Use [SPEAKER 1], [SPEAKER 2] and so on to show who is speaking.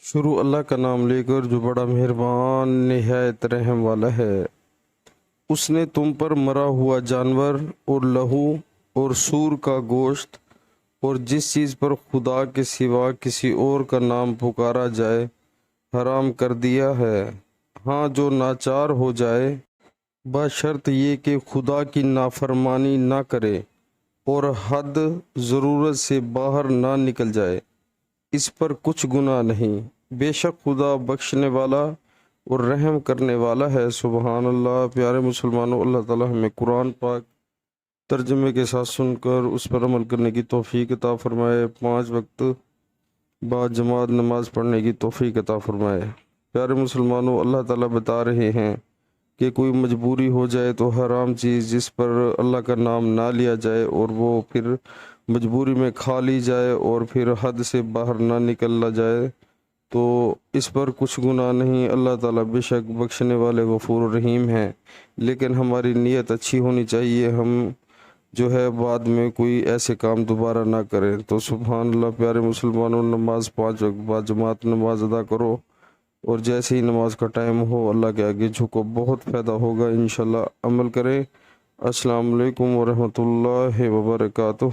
[SPEAKER 1] شروع اللہ کا نام لے کر جو بڑا مہربان نہایت رحم والا ہے۔ اس نے تم پر مرا ہوا جانور اور لہو اور سور کا گوشت اور جس چیز پر خدا کے سوا کسی اور کا نام پکارا جائے حرام کر دیا ہے، ہاں جو ناچار ہو جائے، بشرط یہ کہ خدا کی نافرمانی نہ کرے اور حد ضرورت سے باہر نہ نکل جائے، اس پر کچھ گناہ نہیں، بے شک خدا بخشنے والا اور رحم کرنے والا ہے۔ سبحان اللہ۔ پیارے مسلمانوں، اللہ تعالی ہمیں قرآن پاک ترجمے کے ساتھ سن کر اس پر عمل کرنے کی توفیق عطا فرمائے، 5 وقت بعد جماعت نماز پڑھنے کی توفیق عطا فرمائے۔ پیارے مسلمانوں، اللہ تعالیٰ بتا رہے ہیں کہ کوئی مجبوری ہو جائے تو حرام چیز جس پر اللہ کا نام نہ لیا جائے اور وہ پھر مجبوری میں کھا لی جائے اور پھر حد سے باہر نہ نکلا جائے تو اس پر کچھ گناہ نہیں۔ اللہ تعالیٰ بے شک بخشنے والے غفور الرحیم ہیں، لیکن ہماری نیت اچھی ہونی چاہیے، ہم جو ہے بعد میں کوئی ایسے کام دوبارہ نہ کریں۔ تو سبحان اللہ۔ پیارے مسلمانوں، نماز 5 وقت بعد جماعت نماز ادا کرو، اور جیسے ہی نماز کا ٹائم ہو اللہ کے آگے جھکو، بہت فائدہ ہوگا انشاءاللہ، عمل کریں۔ السلام علیکم ورحمۃ اللہ وبرکاتہ۔